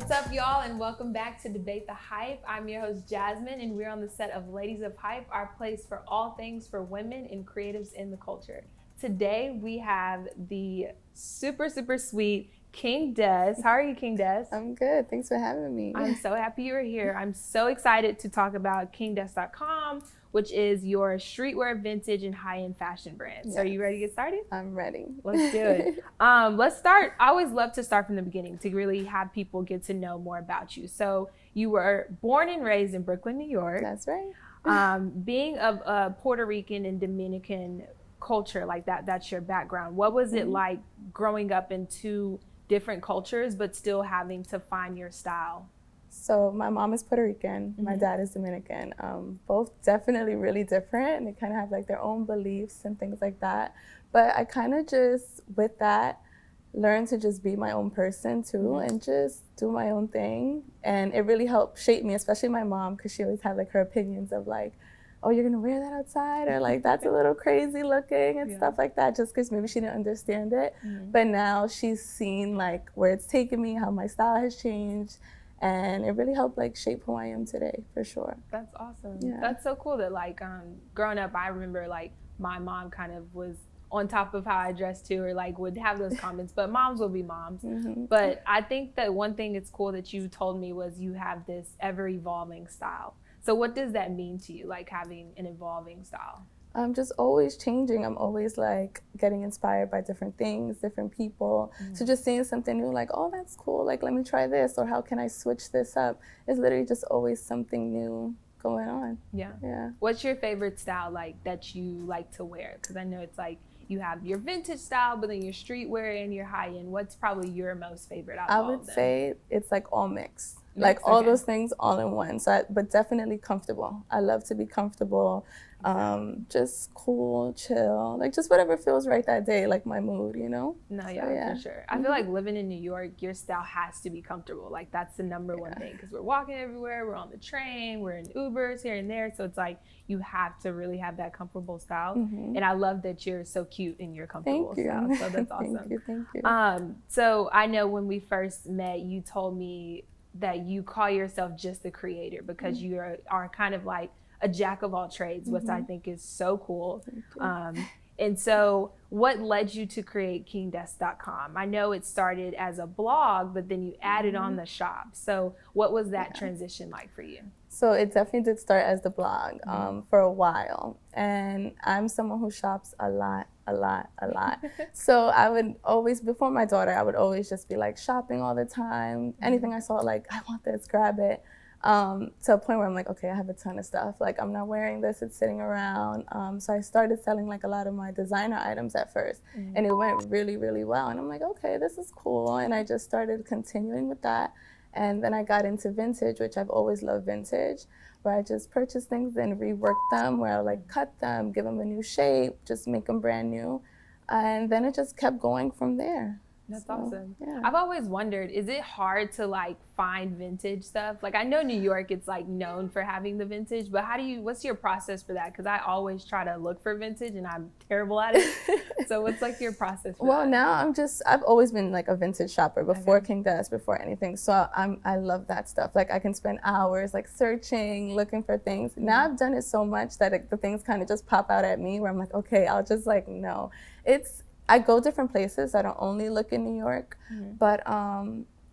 What's up, y'all, and welcome back to Debate the Hype. I'm your host, Jasmine, and we're on the set of Ladies of Hype, our place for all things for women and creatives in the culture. Today, we have the super sweet King Des. How are you, King Des? I'm good. Thanks for having me. I'm so happy you're here. I'm so excited to talk about KingDes.com, which is your streetwear, vintage, and high-end fashion brand. Yes. So are you ready to get started? I'm ready. Let's do it. Let's start. I always love to start from the beginning to really have people get to know more about you. So you were born and raised in Brooklyn, New York. That's right. Being of a Puerto Rican and Dominican culture, like that's your background. What was it like growing up in two different cultures, but still having to find your style? So my mom is Puerto Rican, my dad is Dominican. Both definitely really different, and they kind of have like their own beliefs and things like that. But I kind of just, with that, learned to just be my own person too, and just do my own thing. And it really helped shape me, especially my mom, because she always had like her opinions of like, oh, you're gonna wear that outside, or like that's a little crazy looking and stuff like that, just because maybe she didn't understand it. But now she's seen like where it's taken me, how my style has changed, and it really helped like shape who I am today, for sure. That's awesome. Yeah. That's so cool that like growing up, I remember like my mom kind of was on top of how I dressed too, or like would have those comments, but moms will be moms. But I think that one thing that's cool that you told me was you have this ever evolving style. So what does that mean to you, like having an evolving style? I'm just always changing. I'm always like getting inspired by different things, different people. So just seeing something new, like, oh, that's cool. Like, let me try this, or how can I switch this up? It's literally just always something new going on. Yeah. Yeah. What's your favorite style like that you like to wear? Because I know it's like you have your vintage style, but then your streetwear and your high end. What's probably your most favorite out of all of them? I would say it's like all mixed. Like all those things all in one. So, but definitely comfortable. I love to be comfortable, just cool, chill, like just whatever feels right that day, like my mood, you know? No, So, yeah, for sure. I feel like living in New York, your style has to be comfortable. Like that's the number one thing, because we're walking everywhere, we're on the train, we're in Ubers here and there. So it's like you have to really have that comfortable style. And I love that you're so cute in your comfortable style. So that's awesome. Thank you. So I know when we first met, you told me that you call yourself just a creator because you are kind of like a jack of all trades, which I think is so cool. And so what led you to create KingDes.com? I know it started as a blog, but then you added on the shop. So what was that transition like for you? So it definitely did start as the blog for a while. And I'm someone who shops a lot. So I would always, before my daughter, I would always just be like shopping all the time. Anything I saw, like, I want this, grab it. To a point where I'm like, okay, I have a ton of stuff. Like, I'm not wearing this, it's sitting around. So I started selling like a lot of my designer items at first. And it went really, really well. And I'm like, okay, this is cool. And I just started continuing with that. And then I got into vintage, which I've always loved vintage, where I just purchase things and rework them, where I like cut them, give them a new shape, just make them brand new. And then it just kept going from there. That's awesome. Yeah. I've always wondered, is it hard to like find vintage stuff? Like I know New York, it's like known for having the vintage, but what's your process for that? Because I always try to look for vintage and I'm terrible at it. So what's like your process for that? Well, now I've always been like a vintage shopper before King Des, before anything. So I love that stuff. Like I can spend hours like searching, looking for things. Now I've done it so much that the things kind of just pop out at me where I'm like, okay, I'll just like, no. I go different places. I don't only look in New York, but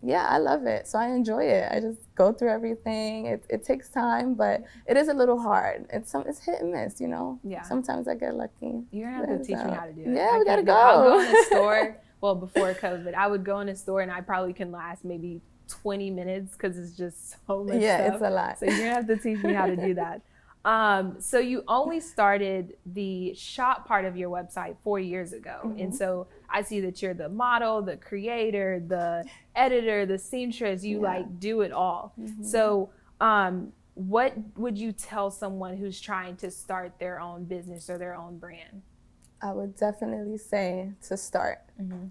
yeah, I love it. So I enjoy it. I just go through everything. It takes time, but it is a little hard. It's hit and miss, you know? Yeah. Sometimes I get lucky. You're gonna have to teach me how to do it. Yeah, we gotta go. I'll go in a store. Well, before COVID, I would go in a store and I probably can last maybe 20 minutes because it's just so much stuff. It's a lot. So you're gonna have to teach me how to do that. So you only started the shop part of your website 4 years ago. And so I see that you're the model, the creator, the editor, the seamstress, you like do it all. So what would you tell someone who's trying to start their own business or their own brand? I would definitely say to start.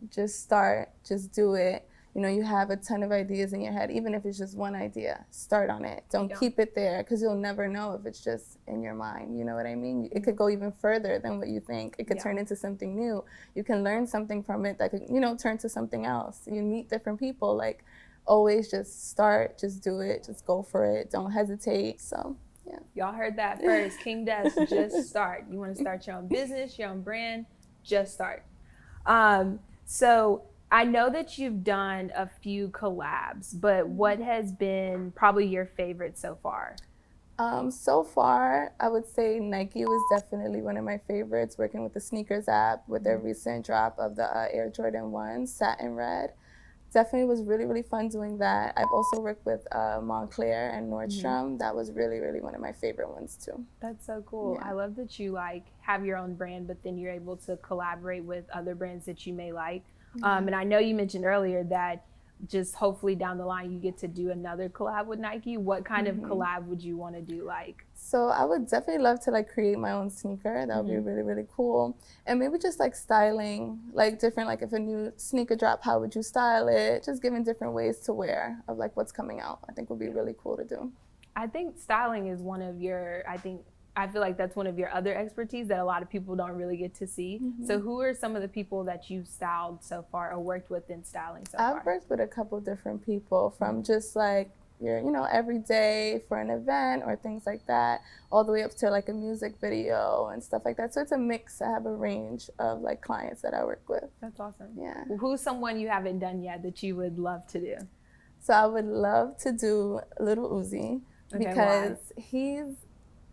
Just start, just do it. You know, you have a ton of ideas in your head, even if it's just one idea, start on it. Don't keep it there, because you'll never know if it's just in your mind. You know what I mean? It could go even further than what you think. It could turn into something new. You can learn something from it that could, you know, turn to something else. You meet different people. Like, always just start, just do it, just go for it, don't hesitate. So yeah. Y'all heard that first. King Des, just start. You want to start your own business, your own brand, just start. So I know that you've done a few collabs, but what has been probably your favorite so far? So far, I would say Nike was definitely one of my favorites, working with the sneakers app with their recent drop of the Air Jordan 1 satin red. Definitely was really, really fun doing that. I've also worked with Montclair and Nordstrom. That was really, really one of my favorite ones too. That's so cool. Yeah. I love that you like have your own brand, but then you're able to collaborate with other brands that you may like. And I know you mentioned earlier that just hopefully down the line you get to do another collab with Nike. What kind of collab would you want to do? Like, so I would definitely love to like create my own sneaker. That would be really, really cool. And maybe just like styling, like different, like if a new sneaker drop, how would you style it? Just giving different ways to wear of like what's coming out. I think would be really cool to do. I think styling is one of your, I feel like that's one of your other expertise that a lot of people don't really get to see. So who are some of the people that you've styled so far or worked with in styling so far? I've worked with a couple different people, from just like your, you know, every day for an event or things like that, all the way up to like a music video and stuff like that. So it's a mix. I have a range of like clients that I work with. That's awesome. Yeah. Well, who's someone you haven't done yet that you would love to do? So I would love to do Little Uzi because he's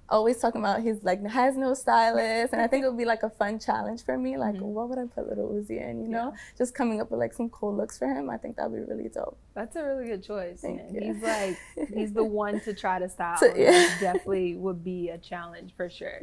always talking about he's like has no stylist, and I think it would be like a fun challenge for me. Like, what would I put Little Uzi in? You know, just coming up with like some cool looks for him. I think that'd be really dope. That's a really good choice. Thank you. He's like he's the one to try to style. Definitely would be a challenge for sure.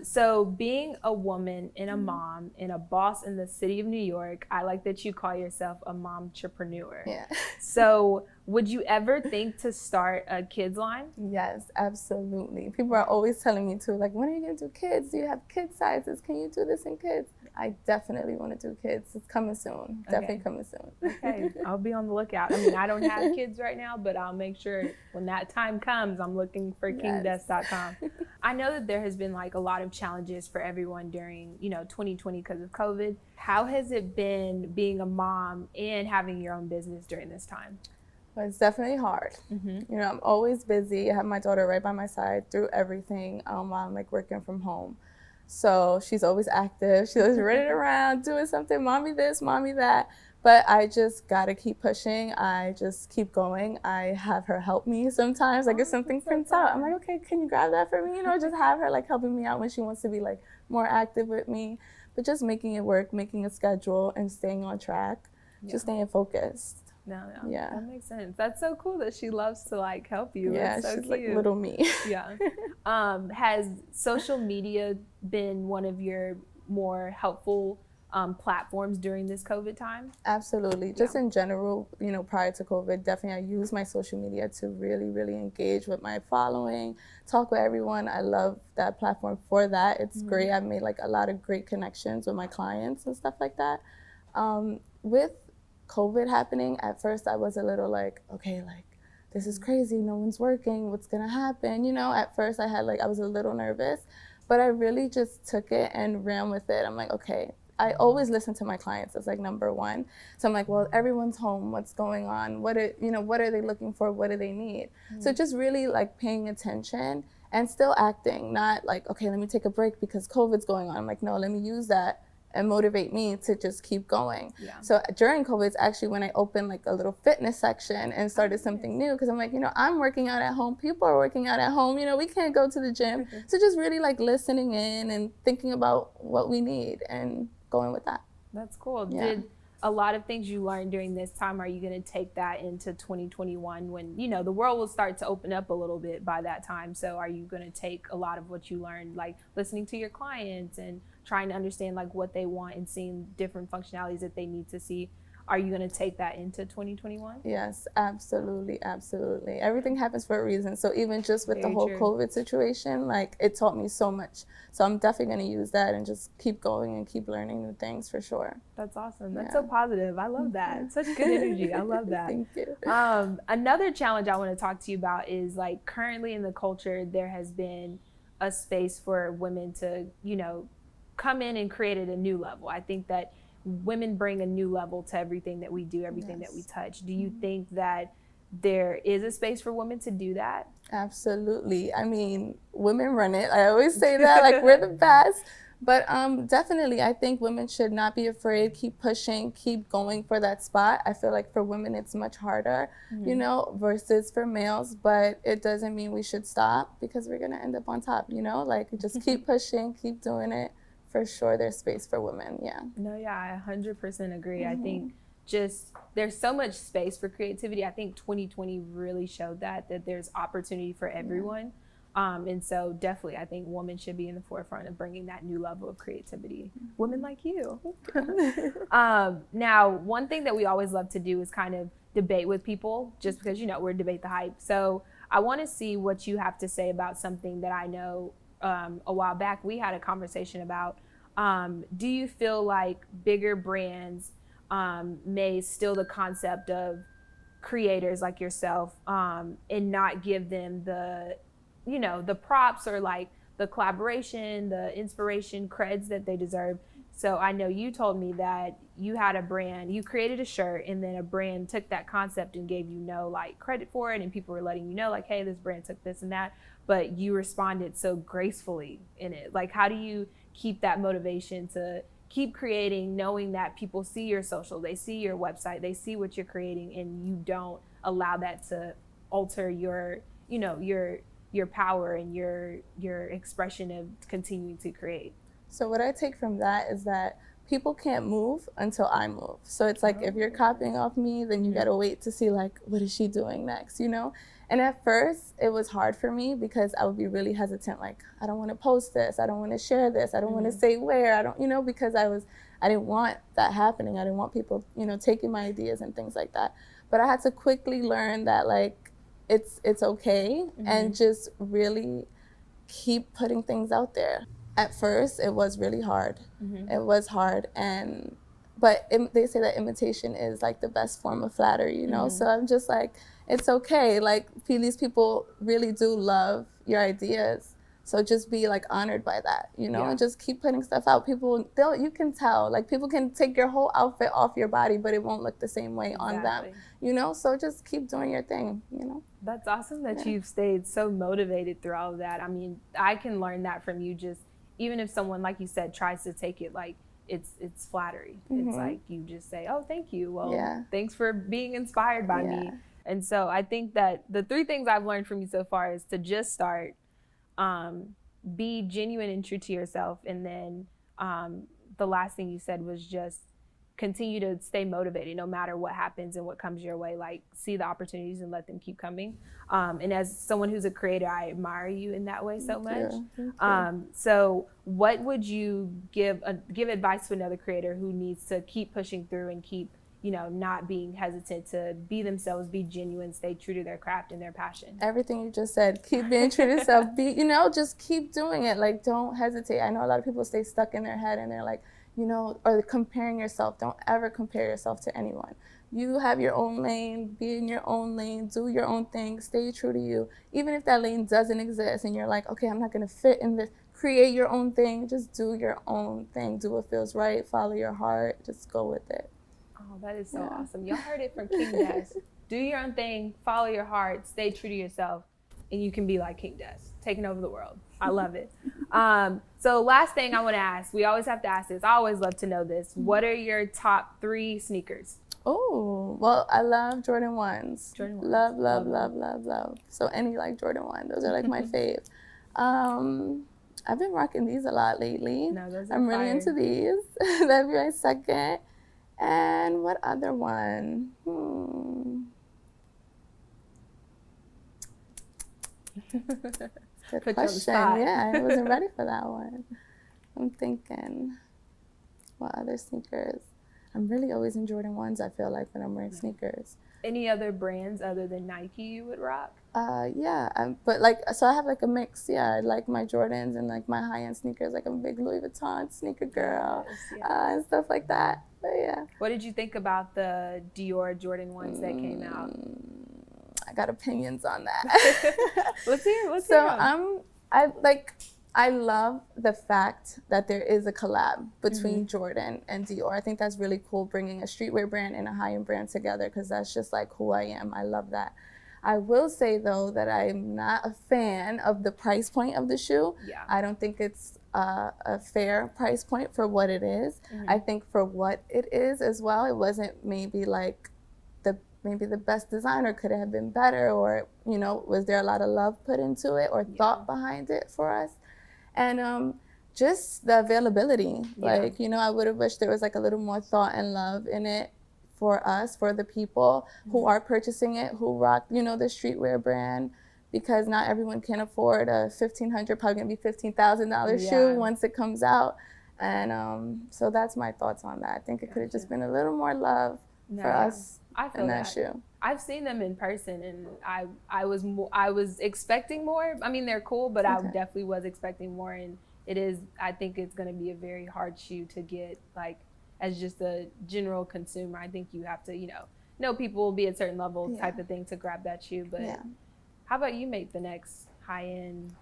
So being a woman and a mom and a boss in the city of New York, I like that you call yourself a momtrepreneur. Yeah. So would you ever think to start a kids line? Yes, absolutely. People are always telling me too, like, when are you gonna do kids? Do you have kid sizes? Can you do this in kids? I definitely want to do kids. It's coming soon. Definitely coming soon. Okay, I'll be on the lookout. I mean, I don't have kids right now, but I'll make sure when that time comes, I'm looking for kingdes.com. I know that there has been like a lot of challenges for everyone during, 2020 because of COVID. How has it been being a mom and having your own business during this time? Well, it's definitely hard. I'm always busy. I have my daughter right by my side through everything while I'm like working from home. So she's always active. She's always running around, doing something, mommy this, mommy that. But I just gotta keep pushing. I just keep going. I have her help me sometimes. Like if something prints out, I'm like, okay, can you grab that for me? Just have her like helping me out when she wants to be like more active with me. But just making it work, making a schedule and staying on track, just staying focused. No, that makes sense. That's so cool that she loves to like help you. Yeah, so she's cute. like little me. Yeah. Has social media been one of your more helpful platforms during this COVID time? Absolutely. Just in general, prior to COVID, definitely I use my social media to really, really engage with my following, talk with everyone. I love that platform for that. It's great. I've made like a lot of great connections with my clients and stuff like that. With COVID happening, at first I was a little like, okay, like this is crazy, no one's working, what's gonna happen? At first I was a little nervous, but I really just took it and ran with it. I'm like, okay, I always listen to my clients as like number one. So I'm like, well, everyone's home, what's going on? What are they looking for? What do they need? So just really like paying attention and still acting, not like, okay, let me take a break because COVID's going on. I'm like, no, let me use that and motivate me to just keep going. So during COVID, it's actually when I opened like a little fitness section and started something new, because I'm like, I'm working out at home, people are working out at home, we can't go to the gym. So just really like listening in and thinking about what we need and going with that. That's cool. Did a lot of things you learned during this time, are you going to take that into 2021 when, the world will start to open up a little bit by that time? So are you going to take a lot of what you learned, like listening to your clients and trying to understand like what they want and seeing different functionalities that they need to see? Are you going to take that into 2021? Yes, absolutely, absolutely. Everything happens for a reason. So even just with the whole COVID situation, like it taught me so much. So I'm definitely going to use that and just keep going and keep learning new things for sure. That's awesome. That's so positive. I love that. It's such good energy. I love that. Thank you. Another challenge I want to talk to you about is like currently in the culture, there has been a space for women to, come in and create at a new level. I think that women bring a new level to everything that we do, everything that we touch. Do you think that there is a space for women to do that? Absolutely. I mean, women run it. I always say that, like, we're the best. But definitely, I think women should not be afraid. Keep pushing, keep going for that spot. I feel like for women, it's much harder, you know, versus for males. But it doesn't mean we should stop, because we're going to end up on top, you know? Like, just keep pushing, keep doing it. For sure, there's space for women, yeah. No, yeah, I 100% agree. I think just there's so much space for creativity. I think 2020 really showed that there's opportunity for everyone. And so definitely, I think women should be in the forefront of bringing that new level of creativity. Women like you. Now, one thing that we always love to do is kind of debate with people, just because, you know, we're Debate the Hype. So I want to see what you have to say about something that I know a while back we had a conversation about. Do you feel like bigger brands may steal the concept of creators like yourself and not give them the, you know, the props or like the collaboration, the inspiration, creds that they deserve? So I know you told me that you had a brand, you created a shirt, and then a brand took that concept and gave you no like credit for it, and people were letting you know like, hey, this brand took this and that, but you responded so gracefully in it. Like, how do you keep that motivation to keep creating, knowing that people see your social, they see your website, they see what you're creating, and you don't allow that to alter your, you know, your power and your expression of continuing to create? So what I take from that is that people can't move until I move. So it's like, if you're copying off me, then you gotta wait to see like, what is she doing next, you know? And at first it was hard for me, because I would be really hesitant, like, I don't wanna post this, I don't wanna share this, I don't wanna say where, I don't, you know, because I didn't want that happening. I didn't want people, you know, taking my ideas and things like that. But I had to quickly learn that like, it's okay, and just really keep putting things out there. At first, it was really hard. It was hard, but they say that imitation is like the best form of flattery, you know? So I'm just like, it's okay. Like, these people really do love your ideas. So just be like honored by that, you know, and just keep putting stuff out. People, you can tell, like, people can take your whole outfit off your body, but it won't look the same way on them, you know? So just keep doing your thing, you know? That's awesome that you've stayed so motivated through all of that. I mean, I can learn that from you. Just even if someone, like you said, tries to take it like it's flattery, it's like you just say, oh, thank you. Well, thanks for being inspired by me. And so I think that the 3 things I've learned from you so far is to just start, be genuine and true to yourself. And then the last thing you said was just continue to stay motivated no matter what happens and what comes your way. Like, see the opportunities and let them keep coming. And as someone who's a creator, I admire you in that way so much. So what would you give advice to another creator who needs to keep pushing through and keep, you know, not being hesitant to be themselves, be genuine, stay true to their craft and their passion? Everything you just said, keep being true to yourself. You know, just keep doing it. Like, don't hesitate. I know a lot of people stay stuck in their head and they're like, you know, or comparing yourself. Don't ever compare yourself to anyone. You have your own lane, be in your own lane, do your own thing, stay true to you. Even if that lane doesn't exist and you're like, okay, I'm not gonna fit in this, create your own thing, just do your own thing. Do what feels right, follow your heart, just go with it. Oh, that is so awesome. Y'all heard it from King Des. Do your own thing, follow your heart, stay true to yourself, and you can be like King Des, taking over the world. I love it. So last thing I want to ask, we always have to ask this. I always love to know this. What are your top 3 sneakers? Oh, well, I love Jordan 1s. Jordan 1s. Love, love, love, love, love. So any like Jordan 1, those are like my fave. I've been rocking these a lot lately. No, those are I'm fire. really into these. That'd be my second. And what other one? Good question. Yeah, I wasn't ready for that one. I'm thinking, what other sneakers? I'm really always in Jordan 1s, I feel like, when I'm wearing sneakers. Any other brands other than Nike you would rock? But like, so I have like a mix. Yeah, I like my Jordans and like my high-end sneakers. Like, I'm a big Louis Vuitton sneaker girl, and stuff like that. But yeah. What did you think about the Dior Jordan 1s that came out? I got opinions on that. Let's hear. So I love the fact that there is a collab between Jordan and Dior. I think that's really cool, bringing a streetwear brand and a high-end brand together, because that's just like who I am. I love that. I will say, though, that I'm not a fan of the price point of the shoe. Yeah. I don't think it's a fair price point for what it is. I think for what it is as well, it wasn't maybe like maybe the best designer. Could it have been better, or, you know, was there a lot of love put into it or thought behind it for us? And just the availability. Like, you know, I would have wished there was like a little more thought and love in it for us, for the people who are purchasing it, who rock, you know, the streetwear brand, because not everyone can afford a $1,500, probably gonna be $15,000 shoe once it comes out. And so that's my thoughts on that. I think it could have just been a little more love for us in that shoe. I've seen them in person, and I was expecting more. I mean, they're cool, but I definitely was expecting more. And I think it's going to be a very hard shoe to get, like, as just a general consumer. I think you have to, you know people will be at a certain level type of thing to grab that shoe. But how about you make the next high-end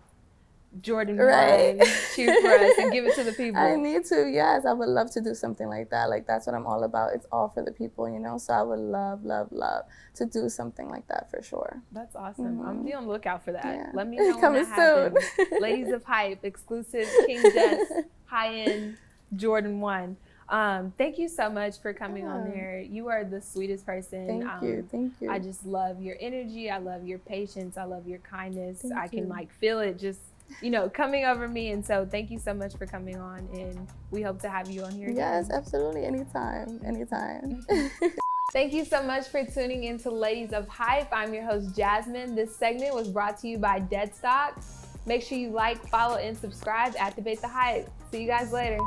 Jordan 1 shoe for us and give it to the people? I need to, yes. I would love to do something like that. Like, that's what I'm all about. It's all for the people, you know? So I would love, love, love to do something like that for sure. That's awesome. I'm going to be on the lookout for that. Yeah. Let me know Coming when that happens. soon. Ladies of Hype, exclusive King Jess high-end Jordan 1. Thank you so much for coming on there. You are the sweetest person. Thank you. I just love your energy. I love your patience. I love your kindness. I can like feel it just, you know, coming over me. And so thank you so much for coming on, and we hope to have you on here again. Yes, absolutely. Anytime. Thank you so much for tuning in to Ladies of Hype. I'm your host, Jasmine. This segment was brought to you by Deadstock. Make sure you like, follow, and subscribe. Activate the hype. See you guys later.